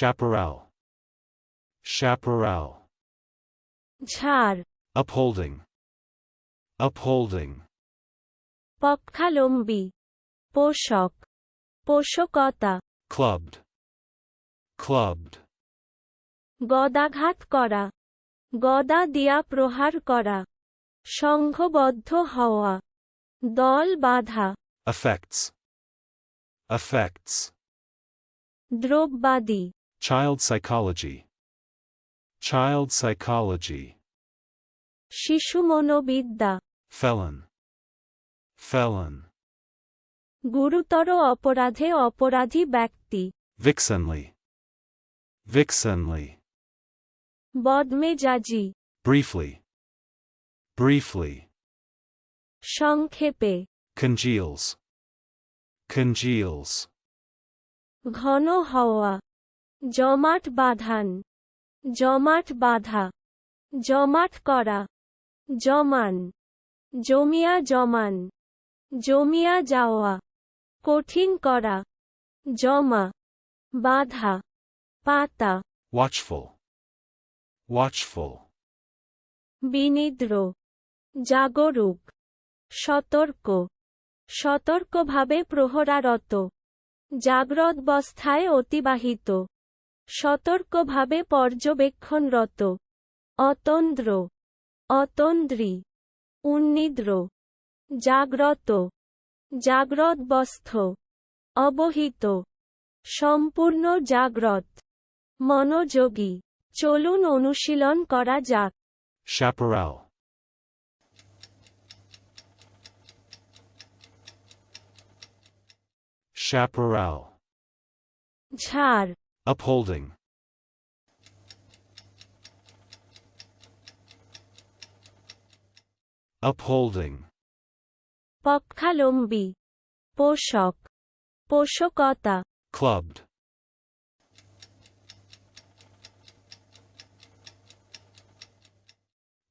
chaparral, chaparral. ঝাড়, Upholding, upholding. পক্ষালম্বী, পোষক, পোষকতা। Clubbed, clubbed. গদাঘাত করা, গদা দিয়া প্রহার করা। সংঘবদ্ধ হওয়া, দল বাঁধা। Effects, effects. দ্রব্যাদি, Child psychology, child psychology. শিশু মনোবিদ্যা। Felon, felon. গুরুতর অপরাধে অপরাধী ব্যক্তি। Vixenly, vixenly. বদমেজাজি, Briefly, briefly. সংক্ষেপে। Congeals, congeals. ঘন হওয়া, জমাট বাঁধান, জমাট বাঁধা। জমাট করা, জমান, জমিয়া জমান, জমিয়া যাওয়া। কঠিন করা, জমা, বাঁধা, পাতা। Watchful, watchful. বিনিদ্র, জাগরুক, সতর্ক, সতর্কভাবে প্রহরারত। জাগ্রদবস্থায় অতিবাহিত, সতর্কভাবে পর্যবেক্ষণরত। অতন্দ্র, অতন্দ্রী, উন্নিদ্র। জাগ্রত, জাগ্রদবস্থ, অবহিত। সম্পূর্ণ জাগ্রত, মনোযোগী। চলুন অনুশীলন করা যাক। Chaparral, chaparral. ঝাড়, Upholding, upholding. পক্ষালম্বী, পোষক, পোষকতা। Clubbed,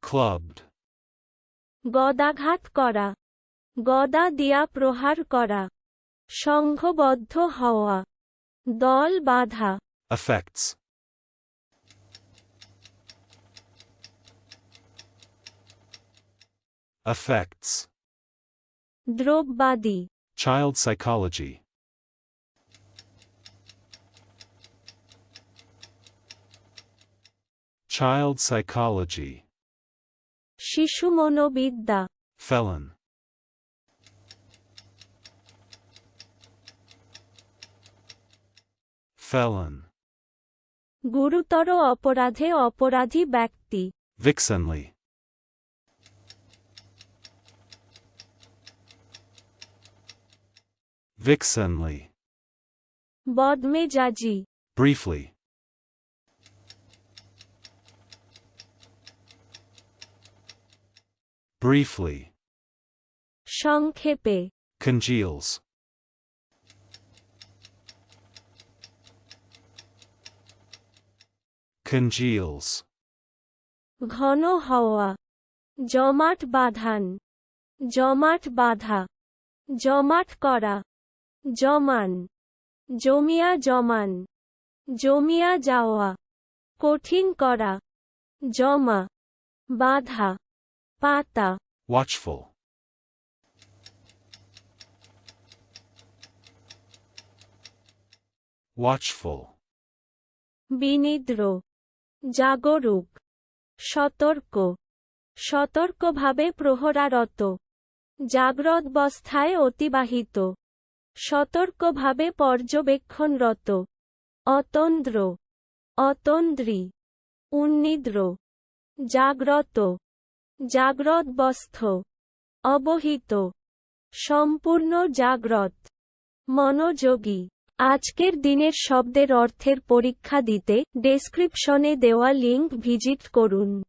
clubbed. গদাঘাত করা, গদা দিয়া প্রহার করা। সংঘবদ্ধ হওয়া, দল বাঁধা। Effects, effects. দ্রব্যাদি, Child psychology, child psychology. শিশু মনোবিদ্যা। Felon, felon. গুরুতর অপরাধে অপরাধী ব্যক্তি। Vixenly, vixenly. বদমেজাজি, Briefly, briefly. সংক্ষেপে। Congeals, congeals. ঘন হওয়া, জমাট বাঁধান, জমাট বাঁধা। জমাট করা, জমান, জমিয়া জমান, জমিয়া যাওয়া। কঠিন করা, জমা, বাঁধা, পাতা। Watchful, watchful. বিনিদ্র, জাগরুক, সতর্ক, সতর্কভাবে প্রহরারত। জাগ্রদবস্থায় অতিবাহিত, সতর্কভাবে পর্যবেক্ষণরত। অতন্দ্র, অতন্দ্রী, উন্নিদ্র। জাগ্রত, জাগ্রদবস্থ, অবহিত। সম্পূর্ণ জাগ্রত, মনোযোগী। আজকের দিনের শব্দের অর্থের পরীক্ষা দিতে ডেসক্রিপশনে দেওয়া লিংক ভিজিট করুন।